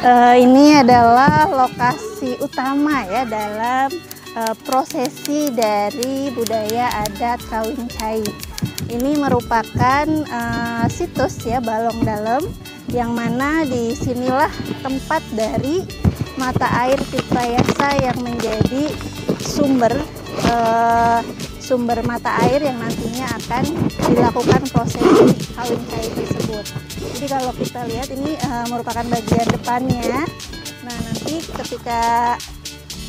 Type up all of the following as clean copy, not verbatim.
Ini adalah lokasi utama ya dalam prosesi dari budaya adat Kawin Cai. Ini merupakan situs ya Balong Dalem, yang mana disinilah tempat dari mata air Tiprayasa yang menjadi sumber mata air yang nantinya akan dilakukan prosesi Kawin Cai tersebut. Jadi kalau kita lihat ini merupakan bagian depannya. Nah, nanti ketika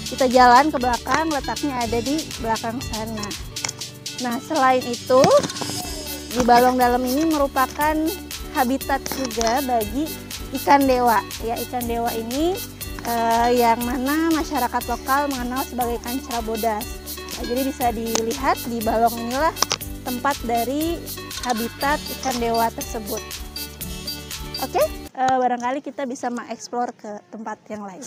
kita jalan ke belakang, letaknya ada di belakang sana. Nah, selain itu di Balong Dalem ini merupakan habitat juga bagi ikan dewa. Ya, ikan dewa ini yang mana masyarakat lokal mengenal sebagai ikan cerabodas. Nah, jadi bisa dilihat di balong inilah tempat dari habitat ikan dewa tersebut. Oke, barangkali kita bisa mengeksplor ke tempat yang lain.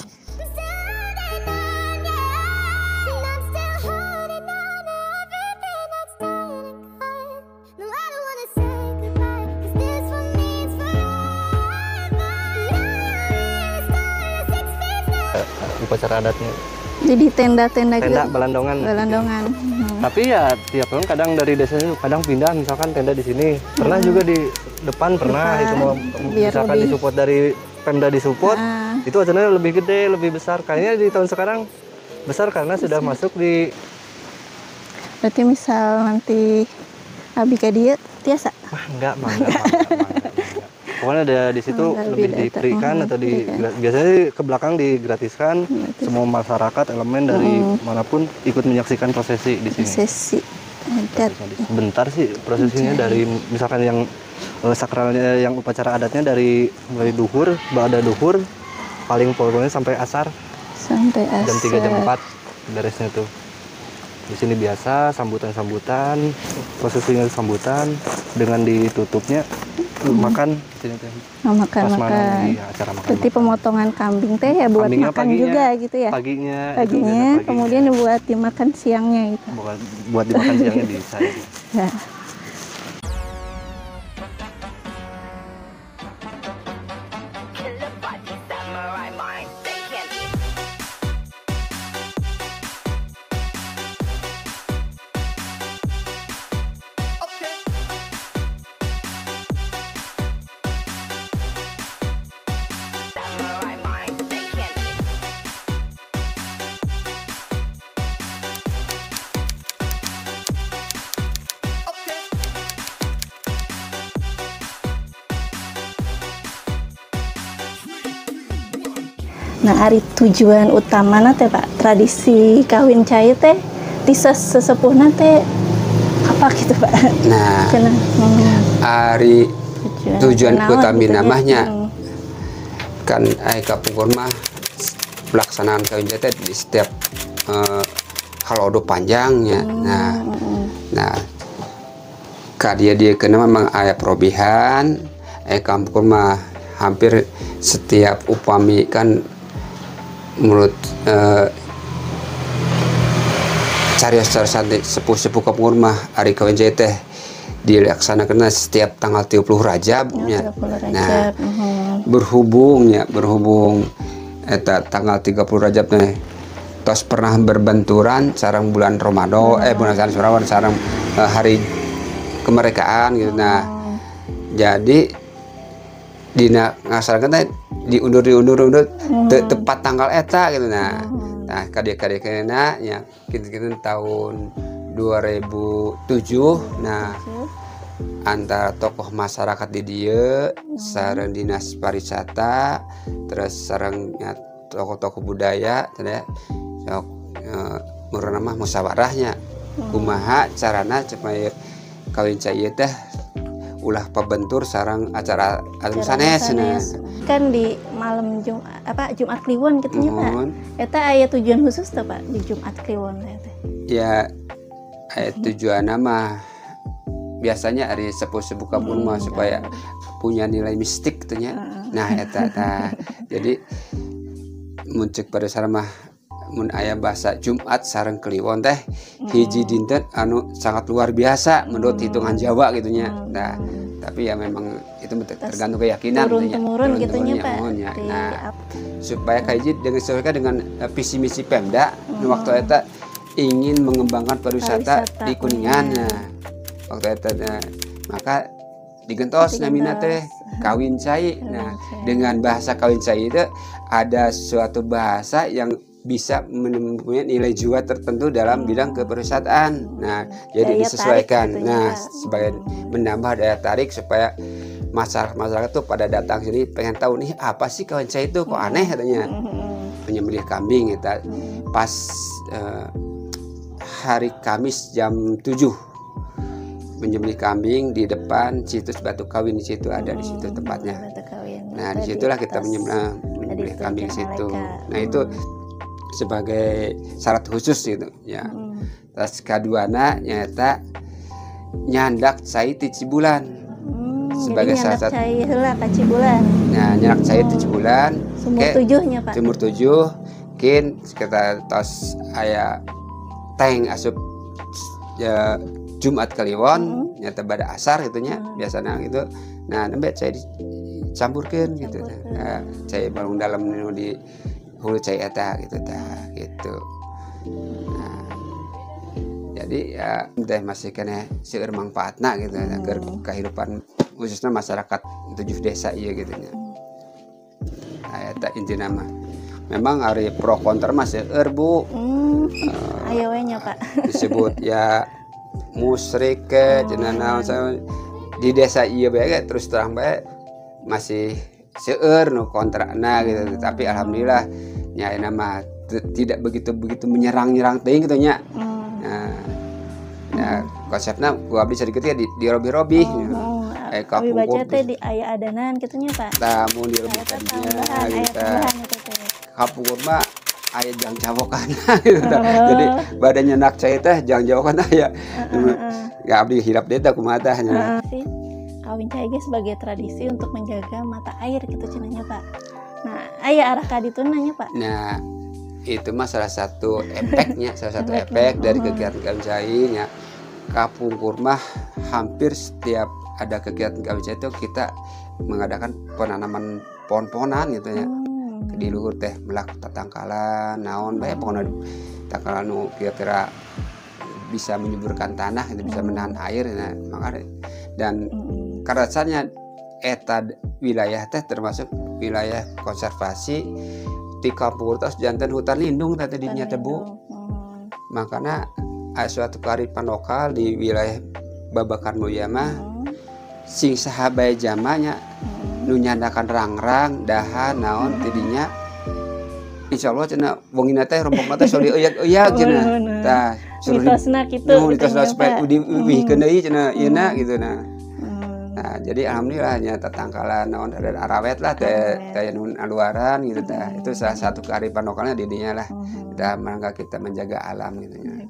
Upacara adatnya. Jadi tenda-tenda gitu. Tenda Balandongan. Balandongan. Tapi ya tiap tahun kadang dari desanya kadang pindah, misalkan tenda di sini. Pernah juga di depan pernah itu mau misalkan lebih disupport dari Pemda disupport. Itu acaranya lebih gede, lebih besar. Kayaknya di tahun sekarang besar karena sudah masuk di. Berarti misal nanti Abika dia tiasa. Enggak. Pokoknya ada di situ lebih diberikan atau biasanya ke belakang digratiskan. Semua masyarakat elemen dari manapun ikut menyaksikan prosesi di sini. Prosesi adat. Sebentar sih prosesinya dari misalkan yang sakralnya, yang upacara adatnya dari mulai duhur, ba'da duhur, paling pokoknya sampai asar. Sampai asar. Jam 3 jam 4 beresnya tuh. Di sini biasa sambutan-sambutan, prosesinya sambutan dengan ditutupnya makan makan. Iya, acara makan. Berarti pemotongan kambing teh ya buat kambingnya makan paginya, juga gitu ya. Paginya, kemudian buat dimakan siangnya gitu. Buat dimakan siangnya bisa. Ya. Nah, hari tujuan utama teh Pak, tradisi Kawin Cai teh tises sesepuhna teh apa gitu Pak? Nah, hari tujuan utama gitu, namanya kan kapungkur mah pelaksanaan Kawin Cai teh di setiap halodo panjangnya. Nah, kadia dia kena memang ayah perobihan, kampung mah hampir setiap upami kan menurut carios santai sepuh-sepuh kampung mah hari Kawin Cai teh dilaksanakan setiap tanggal 30 Rajabnya. Nah, berhubung eta tanggal 30 Rajab teh tos pernah berbenturan sareng bulan Ramadan bulan Surawan sareng hari kemerdekaan gitu. Nah, jadi dina ngasarakan teh diundur tepat tanggal eta gitu. Nah kadek kena ya kita tahun 2007. Nah, antara tokoh masyarakat di dia sareng dinas pariwisata terus sareng tokoh-tokoh budaya teh murna mah musyawarahnya kumaha carana supaya Kawin Cai teh ulah pabentur sarang acara sanes. Kan di malam Jumat Kliwon gitu Pak. Eta aya tujuan khusus tuh Pak di Jumat Kliwon teh. Ya aya tujuan mah biasanya hari sepuh-sepuh kampung mah supaya punya nilai mistik gitu nya. Nah eta jadi muncul pada sareng mah mun aya bahasa Jumat sareng Kliwon teh hiji dinten anu sangat luar biasa menurut hitungan Jawa gitunya. Nah, tapi ya memang itu tergantung keyakinan turun-temurun gitunya Pak. Nah, supaya kayak dengan sesuaikan dengan visi misi Pemda waktu eta ingin mengembangkan pariwisata di Kuningan. Nah, waktu eta maka digentos namina teh kawin cai. Nah, dengan bahasa kawin cai itu ada suatu bahasa yang bisa mempunyai nilai jual tertentu dalam bidang kepariwisataan. Nah, jadi disesuaikan. Nah, sebagai menambah daya tarik supaya masyarakat tuh pada datang sini pengen tahu nih apa sih kawin cai itu, kok aneh katanya. Menyembelih kambing kita pas hari Kamis jam 7 menyembelih kambing di depan situs Batu Kawin, di situ ada di situ tempatnya. Nah, disitulah kita menyembelih kambing situ. Nah, itu sebagai syarat khusus gitu ya. Terus kaduana nyata nyandak cai ti Cibulan sebagai salah satu cai heula ka Cibulan. Nah, nyandak cai ti Cibulan sumur 7-nya Pak. Sumur 7 kin kita tos aya teng asup ya Jumat Kliwon nyata pada asar gitunya biasanya gitu. Nah, nembe cai dicampurkeun gitu. Nah, cai balung dalam di hulu cai eta gitu gitu. Nah, jadi ya teh masih kena seueur manfaatna gitu ke kehidupan khususnya masyarakat 7 desa iya gitu nya. Nah, eta intina mah. Memang hari pro kontra mah seueur Bu. Aya we nya Pak. Disebut ya musyrik ke jenana di desa iya bae terus terang bae masih seueur nu kontrana gitu, tapi alhamdulillah nya nama tidak begitu menyerang teuing gitu nya. Nah, konsepnya gua abdi sedikit ya di robi-robi. Abi baca teh di aya adanan kitu nya Pak. Tah mun di robi tadinya gitu. Kapungkur mah aya jang jawokan gitu. Jadi badannya nak cai teh jang jawokan aya. Ya abdi hirap deui teh kumaha teh nya. Kawin cai sebagai tradisi untuk menjaga mata air gitu cenanya Pak. Nah, aya arah ka ditu nanya Pak. Nah, itu mah salah satu efeknya, efek dari kegiatan kawin cai nya. Kapungkur mah hampir setiap ada kegiatan kawin cai itu kita mengadakan penanaman pohon-pohonan gitu ya. Di luhur teh melak tatangkalan naon bae pokona tangkalan nu kira-kira bisa menyuburkan tanah, itu bisa menahan air. Nah, makanya dan karasannya eta wilayah teh termasuk wilayah konservasi di kampung terus jantan hutan lindung tadi dinya teh Bu. Makanya suatu kearifan lokal di wilayah Babakan Mulya mah sing saha bae jamanya nu nyandakan rangrang dahan naon tidinya insyaallah cenah wongina teh rompokna teh sori euyak cenah. Tah mitosna kitu. Mitosna supaya diwihkeun deui cenah ieuna gitu nah. Nah, jadi alhamdulillah nya tatangkalan naon ada arawet lah teh nun aluaran gitu tah. Itu salah satu kearifan lokalnya di dinya lah. Kita mangga kita menjaga alam gitu nya.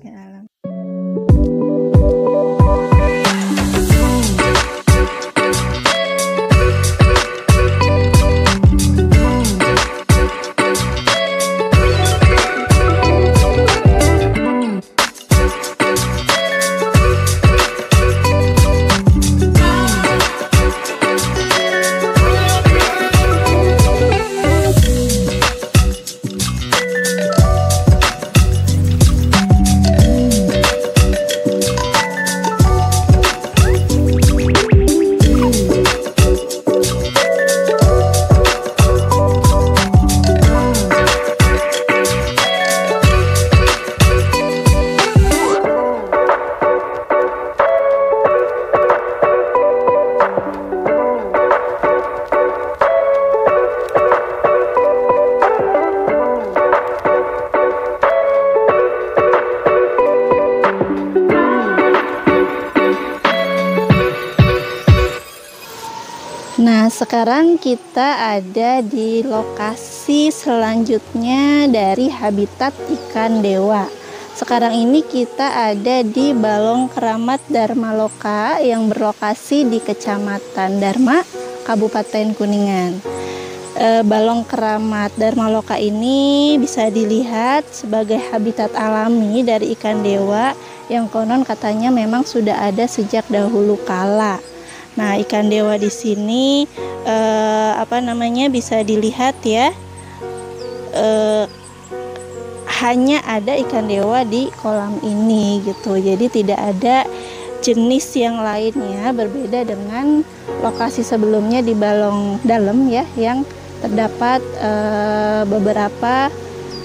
Nah, sekarang kita ada di lokasi selanjutnya dari habitat ikan dewa. Sekarang ini kita ada di Balong Keramat Dharma Loka yang berlokasi di Kecamatan Dharma, Kabupaten Kuningan. Balong Keramat Dharmaloka ini bisa dilihat sebagai habitat alami dari ikan dewa yang konon katanya memang sudah ada sejak dahulu kala. Nah, ikan dewa di sini bisa dilihat ya, hanya ada ikan dewa di kolam ini gitu. Jadi tidak ada jenis yang lainnya, berbeda dengan lokasi sebelumnya di balong dalam ya, yang terdapat beberapa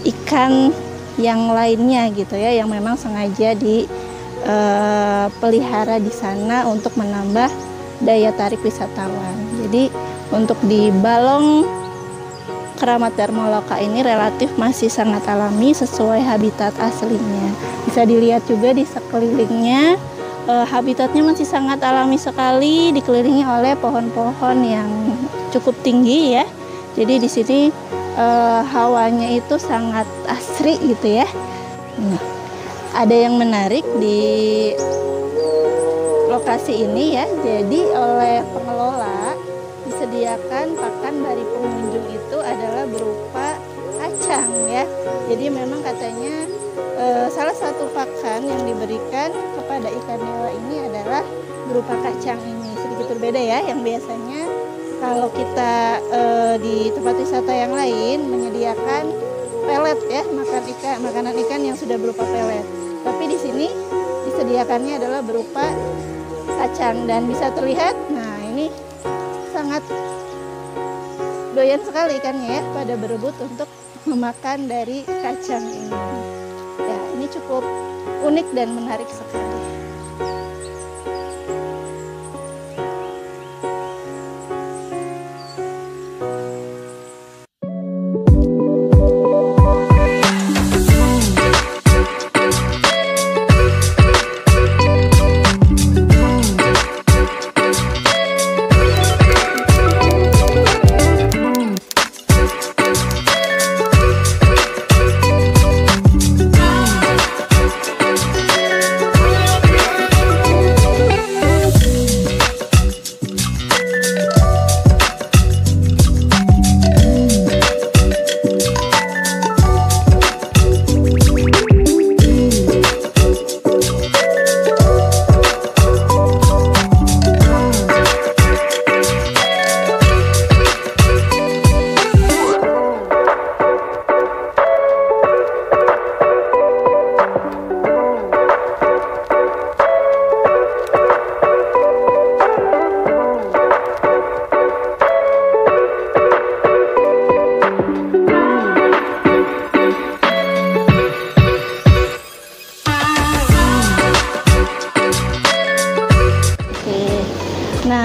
ikan yang lainnya gitu ya, yang memang sengaja dipelihara di sana untuk menambah daya tarik wisatawan. Jadi untuk di balong Keramat Dharmaloka ini relatif masih sangat alami sesuai habitat aslinya. Bisa dilihat juga di sekelilingnya, habitatnya masih sangat alami sekali, dikelilingi oleh pohon-pohon yang cukup tinggi ya. Jadi di sini hawanya itu sangat asri gitu ya. Nah, ada yang menarik di lokasi ini ya. Jadi oleh pengelola disediakan pakan dari pengunjung itu adalah berupa kacang ya. Jadi memang katanya salah satu pakan yang diberikan kepada ikan dewa ini adalah berupa kacang ini. Sedikit berbeda ya, yang biasanya kalau kita di tempat wisata yang lain menyediakan pelet ya, makanan ikan yang sudah berupa pelet. Tapi di sini disediakannya adalah berupa kacang dan bisa terlihat, nah ini sangat doyan sekali ikannya ya, pada berebut untuk memakan dari kacang ini. Ya, ini cukup unik dan menarik sekali.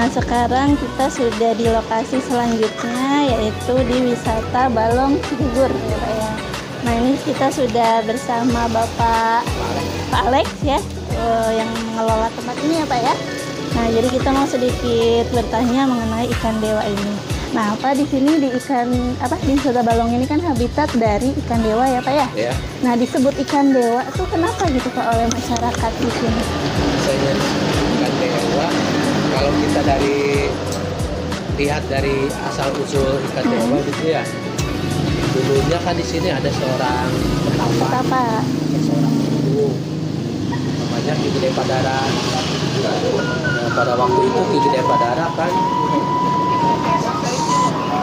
Sekarang kita sudah di lokasi selanjutnya, yaitu di wisata Balong Cigugur ya Pak ya. Nah ini kita sudah bersama Pak Alex ya, yang mengelola tempat ini ya Pak ya. Nah jadi kita mau sedikit bertanya mengenai ikan dewa ini. Nah Pak, di sini di wisata Balong ini kan habitat dari ikan dewa ya Pak ya. Ya. Nah disebut ikan dewa itu kenapa gitu Pak oleh masyarakat di sini? Saya ikan dewa, kalau kita lihat dari asal usul ikan dewa gitu ya, dulunya kan di sini ada seorang petapa, seorang ibu namanya Ki Gede Padara. Nah, pada waktu itu Ki Gede Padara kan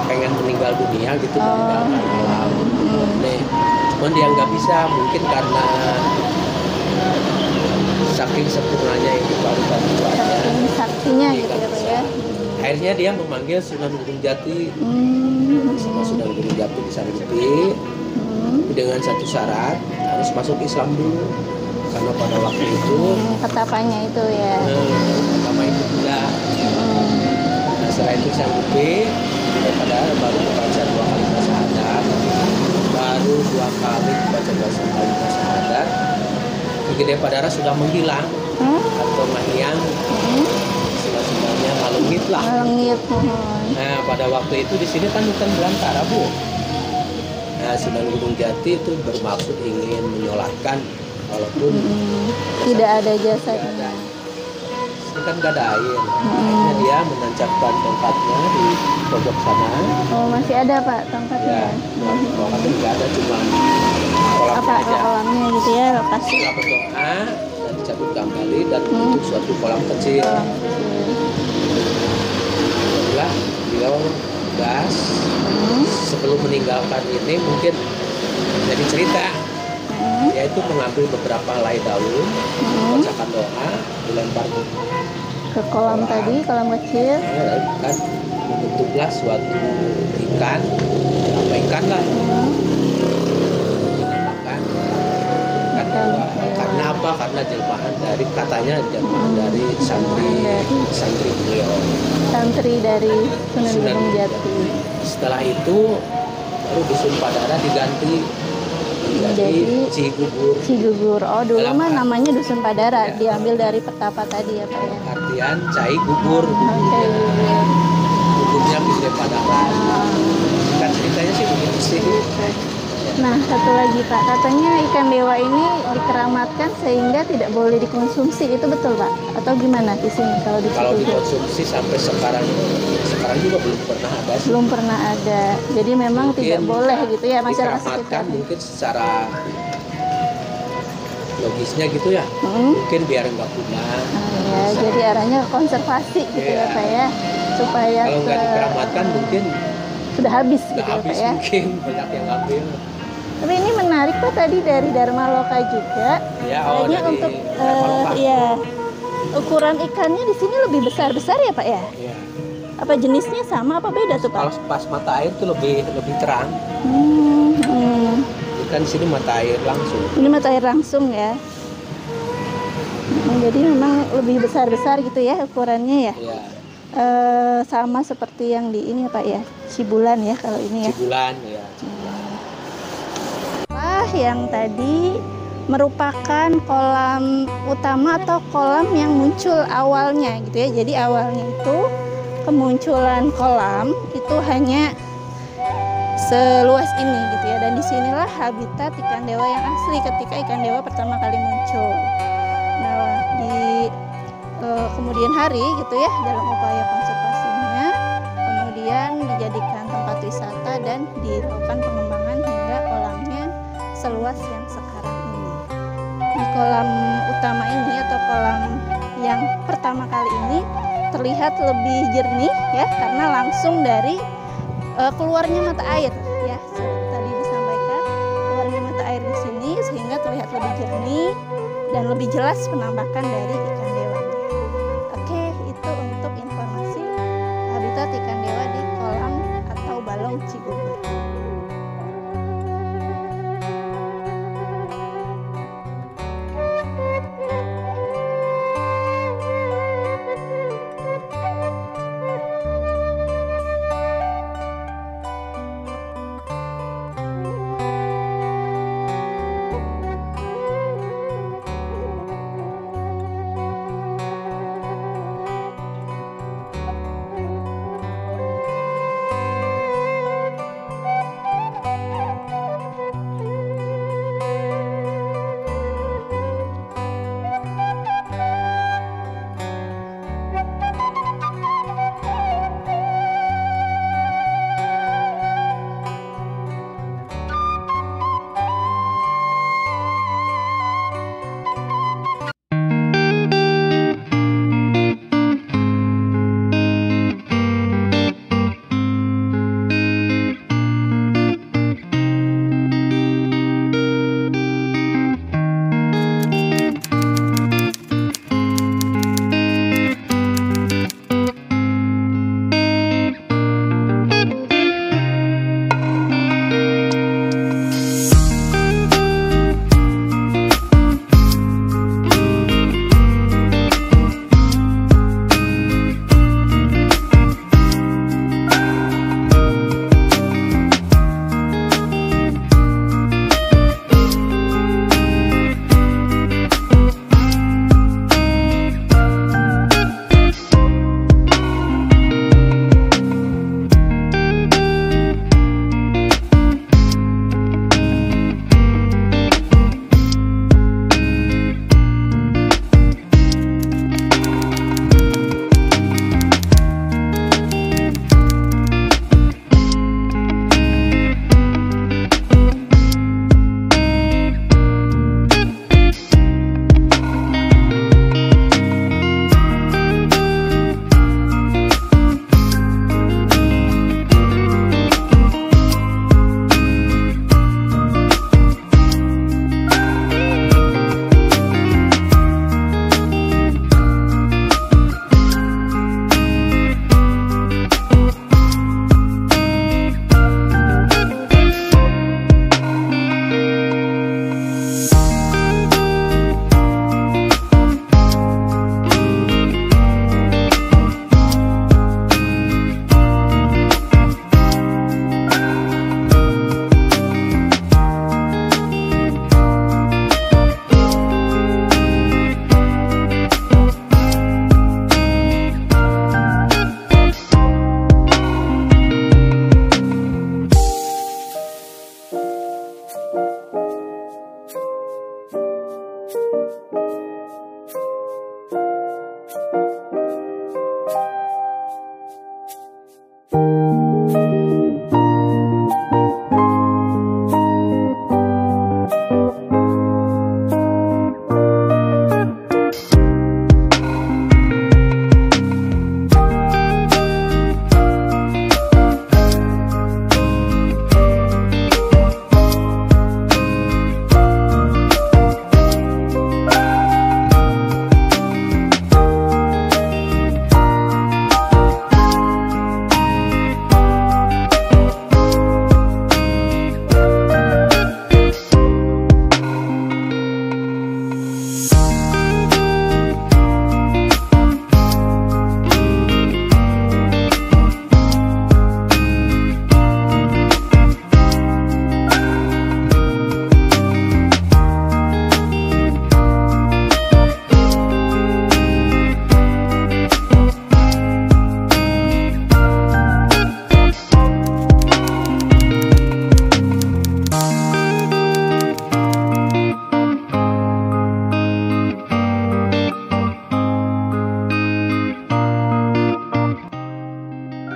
pengen meninggal dunia gitu, meninggalkan alam. Nih, cuman dia nggak bisa, mungkin karena saking sempurnanya yang dibarukan tuanya, saktinya gitu ya Pak ya. Akhirnya dia memanggil Sunan Gunung Jati, sama Sunan Gunung Jati disanggupi dengan satu syarat, harus masuk Islam dulu, karena pada waktu itu ketapanya itu ya. Pertama itu juga. Nah setelah itu disanggupi, daripada baru membaca 2 kali syahadat, baru 2 kali membaca 2 kali syahadat, Ki Gede Padara sudah menghilang atau menghilang. Sebenarnya malungit lah. Malungit. Nah pada waktu itu di sini kan hutan belantara Bu. Nah Sunan Gunung Jati itu bermaksud ingin menyolatkan, walaupun tidak ada jasanya. ini kan nggak ada air. Akhirnya dia menancapkan tongkatnya di pojok sana. Oh, masih ada Pak tongkatnya? Ya, tongkatnya nggak ada, cuma kolamnya Apa aja. kolamnya gitu ya, lokasi Setelah berdoa dan dicabut kembali dan untuk suatu kolam kecil. kolam kecil. Setelah beliau gas sebelum meninggalkan ini mungkin jadi cerita, yaitu mengambil beberapa helai daun, bacakan doa, dilempar Ke kolam tadi, kolam kecil. kan membentuklah suatu ikan, apa ikan lah, dinamakan ikan dewa. Karena apa? Karena jelmaan dari katanya jelmaan dari santri beliau. Santri dari Sunan Gunung Jati. Setelah itu baru Dusun Padara diganti jadi Cigugur. Cigugur. Oh, dulu Dalam mah namanya Dusun Padara, Ya. diambil dari petapa tadi ya Pak ya. Artian Cai Gugur, Oke. gugurnya bisa Padara. Kan ceritanya sih begitu sih. Nah, satu lagi Pak, katanya ikan dewa ini dikeramatkan sehingga tidak boleh dikonsumsi. Itu betul Pak? Atau gimana di sini kalau di Kalau Cigugur? dikonsumsi sampai sekarang juga belum pernah ada sih. Belum pernah ada. Jadi memang Mungkin tidak boleh gitu ya masyarakat dikeramatkan sekitar. mungkin secara logisnya gitu ya. Hmm? Mungkin biar nggak punah. Ya, jadi arahnya konservasi gitu ya Iya. Pak ya, supaya Kalau nggak dikeramatkan mungkin sudah habis nggak gitu ya Pak habis, ya. mungkin banyak yang ngambil. Tapi ini menarik Pak, tadi dari Dharma Loka juga. Ya, Kayaknya dari untuk Dharma Loka. ya ukuran ikannya di sini lebih besar ya Pak ya? Iya. Apa jenisnya sama apa beda tuh Kalau Pak? pas mata air tuh lebih terang. Kan di sini mata air langsung. Ini mata air langsung ya. Jadi memang lebih besar gitu ya ukurannya ya. Iya. Sama seperti yang di ini Pak ya, Cibulan ya kalau ini ya. Cibulan ya. Wah, yang tadi merupakan kolam utama atau kolam yang muncul awalnya gitu ya. Jadi awalnya itu kemunculan kolam itu hanya seluas ini gitu ya. Dan disinilah habitat ikan dewa yang asli ketika ikan dewa pertama kali muncul. Nah, di kemudian hari gitu ya, dalam upaya konservasinya kemudian dijadikan tempat wisata dan dilakukan pengembangan hingga kolamnya seluas yang sekarang ini. Di kolam utama ini atau kolam yang pertama kali ini terlihat lebih jernih ya, karena langsung dari keluarnya mata air ya, tadi disampaikan keluarnya mata air di sini sehingga terlihat lebih jernih dan lebih jelas penampakan dari ikan dewanya. Oke, itu untuk informasi habitat ikan dewa di kolam atau balong Cigugur.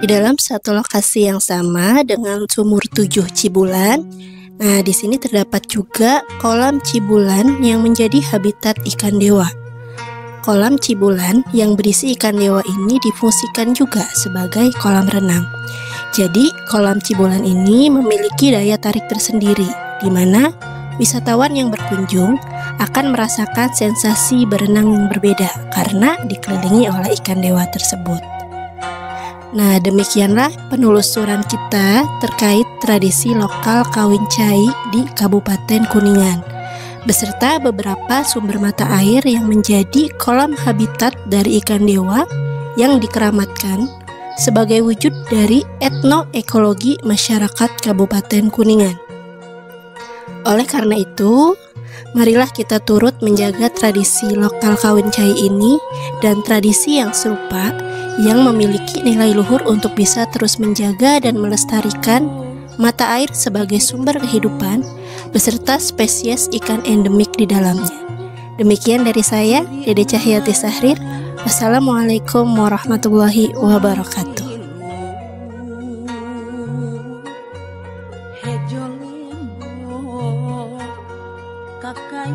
Di dalam satu lokasi yang sama dengan sumur 7 Cibulan, nah di sini terdapat juga kolam Cibulan yang menjadi habitat ikan dewa. Kolam Cibulan yang berisi ikan dewa ini difungsikan juga sebagai kolam renang. Jadi kolam Cibulan ini memiliki daya tarik tersendiri, di mana wisatawan yang berkunjung akan merasakan sensasi berenang yang berbeda karena dikelilingi oleh ikan dewa tersebut. Nah, demikianlah penelusuran kita terkait tradisi lokal kawin cai di Kabupaten Kuningan, beserta beberapa sumber mata air yang menjadi kolam habitat dari ikan dewa yang dikeramatkan sebagai wujud dari etnoekologi masyarakat Kabupaten Kuningan. Oleh karena itu, marilah kita turut menjaga tradisi lokal kawin cai ini dan tradisi yang serupa yang memiliki nilai luhur untuk bisa terus menjaga dan melestarikan mata air sebagai sumber kehidupan beserta spesies ikan endemik di dalamnya. Demikian dari saya, Dede Cahyati Sahrir. Wassalamualaikum warahmatullahi wabarakatuh. Kakak